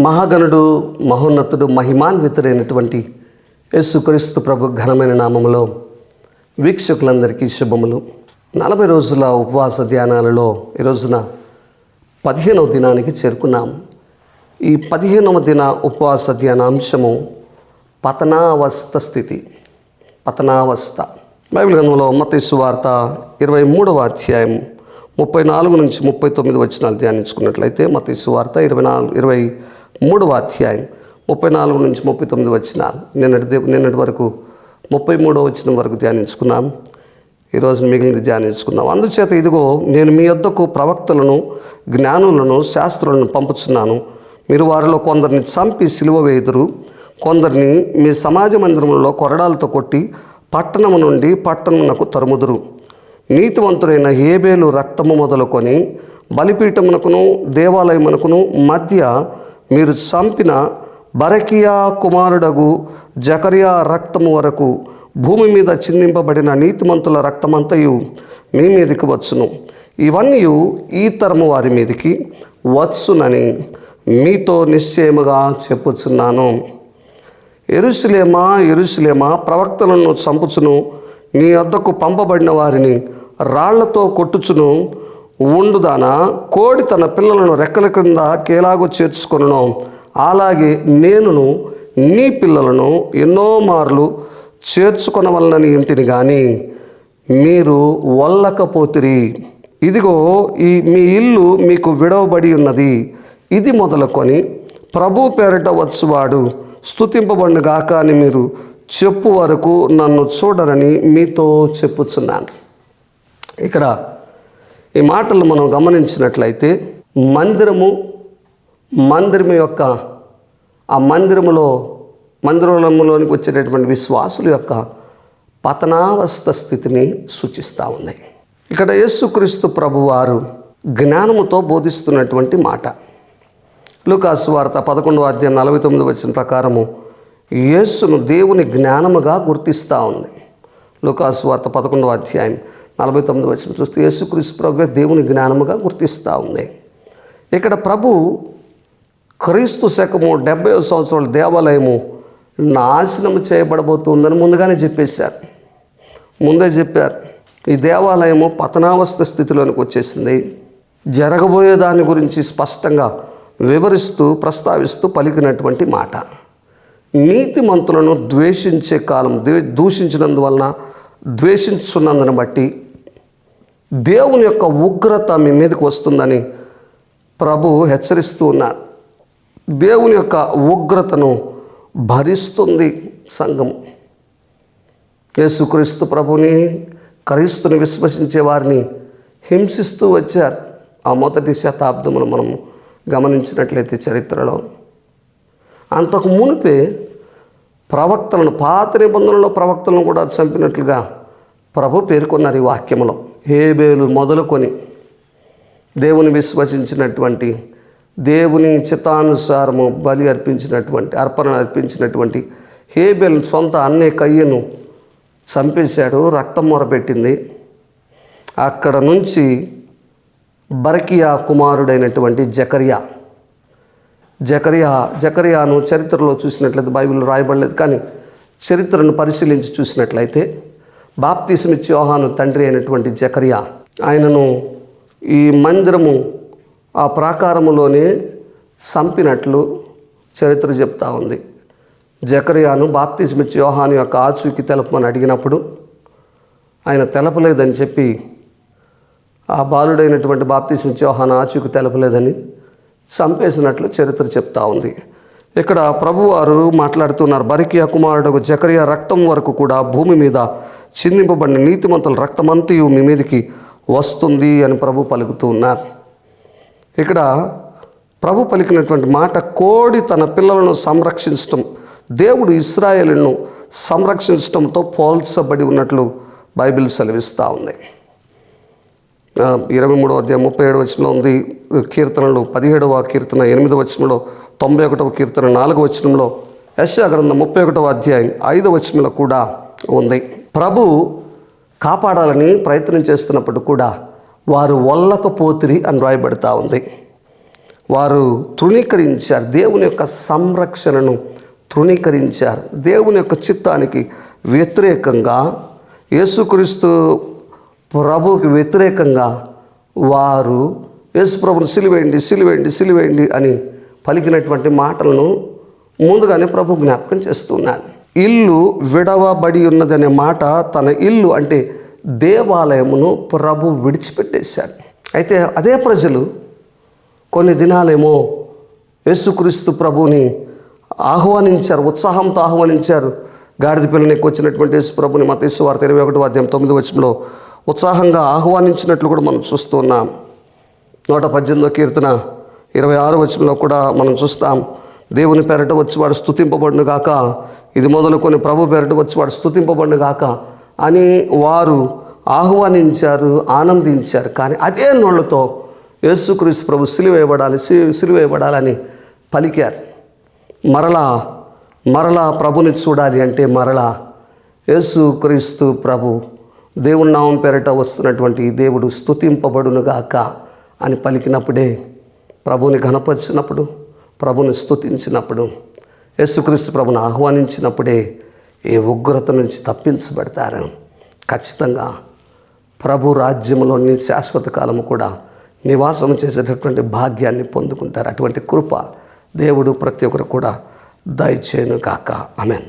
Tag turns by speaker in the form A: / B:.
A: మహాగణుడు, మహోన్నతుడు, మహిమాన్వితుడైనటువంటి యేసుక్రీస్తు ప్రభు ఘనమైన నామములో వీక్షకులందరికీ శుభములు. 40 రోజుల ఉపవాస ధ్యానాలలో ఈ రోజున 15వ దినానికి చేరుకున్నాం. ఈ 15వ దిన ఉపవాస ధ్యానాంశము పతనావస్థ స్థితి. పతనావస్థ. బైబిల్ గ్రంథంలో మత్తయి సువార్త 23వ అధ్యాయం 34 నుంచి 39 వచనాలు ధ్యానించుకున్నట్లయితే, మత్తయి సువార్త 23వ అధ్యాయం 34 నుంచి 39 వచనాలు. నిన్నటి వరకు 33వ వచనం వరకు ధ్యానించుకున్నాం. ఈరోజు మిగిలినది ధ్యానించుకున్నాం. అందుచేత ఇదిగో నేను మీ యొద్దకు ప్రవక్తలను, జ్ఞానులను, శాస్త్రులను పంపుచున్నాను. మీరు వారిలో కొందరిని చంపి సిలువ వేయుదురు, కొందరిని మీ సమాజ మందిరంలో కొరడాలతో కొట్టి పట్టణము నుండి పట్టణమునకు తరుముదురు. నీతివంతుడైన హేబేలు రక్తము మొదలుకొని బలిపీఠమునకును దేవాలయమునకును మధ్య మీరు చంపిన బరకియా కుమారుడగు జకరియా రక్తము వరకు భూమి మీద చిందింపబడిన నీతిమంతుల రక్తమంతయు మీ మీదికి వచ్చును. ఇవన్నీ ఈ తరము వారి మీదికి వచ్చునని మీతో నిశ్చయముగా చెప్పుచున్నాను. యెరూషలేమా, యెరూషలేమా, ప్రవక్తలను చంపుచును, నీ వద్దకు పంపబడిన వారిని రాళ్లతో కొట్టుచును ఉండుదానా, కోడి తన పిల్లలను రెక్కల క్రింద కేలాగు చేర్చుకొనును, అలాగే నేనును నీ పిల్లలను ఎన్నో మార్లు చేర్చుకొనవలనని ఇంటిని కానీ మీరు వల్లకపోతిరి. ఇదిగో మీ ఇల్లు మీకు విడవబడి ఉన్నది. ఇది మొదలుకొని ప్రభు పేరట వచ్చువాడు స్తుతింపబడునుగాక అని మీరు చెప్పు వరకు నన్ను చూడరని మీతో చెప్పుచున్నాను. ఇక్కడ ఈ మాటలు మనం గమనించినట్లయితే మందిరం యొక్క ఆ మందిరంలోనికి వచ్చేటటువంటి విశ్వాసుల యొక్క పతనావస్థ స్థితిని సూచిస్తూ ఉన్నాయి. ఇక్కడ యేసుక్రీస్తు ప్రభువారు జ్ఞానముతో బోధిస్తున్నటువంటి మాట. లూకాసు వార్త 11వ అధ్యాయం 49 వచనం ప్రకారము యేసును దేవుని జ్ఞానముగా గుర్తిస్తూ ఉంది. లూకాసు వార్త 11వ అధ్యాయం 49 వచనం చూస్తే యేసుక్రీస్తు ప్రభువే దేవుని జ్ఞానముగా గుర్తిస్తూ ఉంది. ఇక్కడ ప్రభు క్రీస్తు శకము 70వ సంవత్సరాల దేవాలయము నాశనం చేయబడబోతుందని ముందే చెప్పారు. ఈ దేవాలయము పతనావస్థ స్థితిలోనికి వచ్చేసింది. జరగబోయే దాని గురించి స్పష్టంగా వివరిస్తూ ప్రస్తావిస్తూ పలికినటువంటి మాట. నీతిమంతులను ద్వేషించే కాలం, దూషించినందువలన, ద్వేషించున్నందుని బట్టి దేవుని యొక్క ఉగ్రత మీ మీదకి వస్తుందని ప్రభు హెచ్చరిస్తూ ఉన్నారు. దేవుని యొక్క ఉగ్రతను భరిస్తుంది సంఘము. యేసుక్రీస్తు ప్రభుని, క్రీస్తుని విశ్వసించే వారిని హింసిస్తూ వచ్చారు. ఆ మొదటి శతాబ్దమును మనం గమనించినట్లయితే చరిత్రలో అంతకు మునిపే ప్రవక్తలను, పాత నిబంధనలో ప్రవక్తలను కూడా చంపినట్లుగా ప్రభు పేర్కొన్నారు. ఈ వాక్యములో హేబేలు మొదలుకొని దేవుని విశ్వసించినటువంటి, దేవుని చిత్తానుసారము అర్పణ అర్పించినటువంటి హేబేలు సొంత అన్నే కయ్యను చంపేశాడు. రక్తం మొరపెట్టింది. అక్కడ నుంచి బరకియా కుమారుడైనటువంటి జకరియాను చరిత్రలో చూసినట్లయితే, బైబిల్లో రాయబడలేదు కానీ చరిత్రను పరిశీలించి చూసినట్లయితే బాప్తిసమిచ్చి యోహాను తండ్రి అయినటువంటి జకరియా, ఆయనను ఈ మందిరము ఆ ప్రాకారములోనే చంపినట్లు చరిత్ర చెప్తా ఉంది. జకరియాను బాప్తిసమిచ్చి యోహాను యొక్క ఆచూకీ తెలపమని అడిగినప్పుడు ఆయన తెలపలేదని చెప్పి, ఆ బాలుడైనటువంటి బాప్తిసమిచ్చి యోహాను ఆచూకీ తెలపలేదని చంపేసినట్లు చరిత్ర చెప్తా ఉంది. ఇక్కడ ప్రభువారు మాట్లాడుతున్నారు. బరకియా కుమారుడు జకరియా రక్తం వరకు కూడా భూమి మీద చిందింపబడిన నీతిమంతుల రక్తమంతయు మీ మీదకి వస్తుంది అని ప్రభు పలుకుతూ ఉన్నారు. ఇక్కడ ప్రభు పలికినటువంటి మాట, కోడి తన పిల్లలను సంరక్షించటం, దేవుడు ఇశ్రాయేలును సంరక్షించటంతో పోల్చబడి ఉన్నట్లు బైబిల్ సెలవిస్తూ ఉంది. 23వ అధ్యాయం 37వ వచనంలో ఉంది. కీర్తనలు 17వ కీర్తన 8వ వచనంలో, 91వ కీర్తన 4వ వచనంలో, యెషయా గ్రంథం 31వ అధ్యాయం 5వ వచనంలో కూడా ఉంది. ప్రభు కాపాడాలని ప్రయత్నం చేస్తున్నప్పుడు కూడా వారు వల్లకపోతిరి అని రాయబడతా ఉంది. వారు తృణీకరించారు. దేవుని యొక్క సంరక్షణను తృణీకరించారు. దేవుని యొక్క చిత్తానికి వ్యతిరేకంగా, యేసుక్రీస్తు ప్రభువుకి వ్యతిరేకంగా వారు యేసు ప్రభుని సిలువేయండి, సిలువేయండి, సిలువేయండి అని పలికినటువంటి మాటలను ముందుగానే ప్రభు జ్ఞాపకం చేస్తున్నాను. ఇల్లు విడవబడి ఉన్నదనే మాట, తన ఇల్లు అంటే దేవాలయమును ప్రభు విడిచిపెట్టేశాడు. అయితే అదే ప్రజలు కొన్ని దినాలేమో యేసుక్రీస్తు ప్రభుని ఆహ్వానించారు, ఉత్సాహంతో ఆహ్వానించారు. గాడిద పిల్లని వచ్చినటువంటి యేసు ప్రభుని మత్తయి సువార్త 21:9 ఉత్సాహంగా ఆహ్వానించినట్లు కూడా మనం చూస్తున్నాం. 118 కీర్తన 26 కూడా మనం చూస్తాం. దేవుని పేరట వచ్చి వాడు స్తుతింపబడును గాక, ఇది మొదలుకొని ప్రభు పేరట వచ్చి వాడు స్తుతింపబడును గాక అని వారు ఆహ్వానించారు, ఆనందించారు. కానీ అదే నోళ్లతో యేసుక్రీస్తు ప్రభు సిలువేయబడాలని పలికారు. మరలా ప్రభుని చూడాలి అంటే మరలా యేసుక్రీస్తు ప్రభు దేవుని నామం పేరట వస్తున్నటువంటి దేవుడు స్తుతింపబడునుగాక అని పలికినప్పుడే, ప్రభుని ఘనపరిచినప్పుడు, ప్రభుని స్తుతించినప్పుడు, యేసుక్రీస్తు ప్రభుని ఆహ్వానించినప్పుడే ఏ ఉగ్రత నుంచి తప్పించబడతారు. ఖచ్చితంగా ప్రభు రాజ్యంలోని శాశ్వత కాలము కూడా నివాసం చేసేటటువంటి భాగ్యాన్ని పొందుకుంటారు. అటువంటి కృప దేవుడు ప్రతి ఒక్కరు కూడా దయచేయును గాక. ఆమేన్.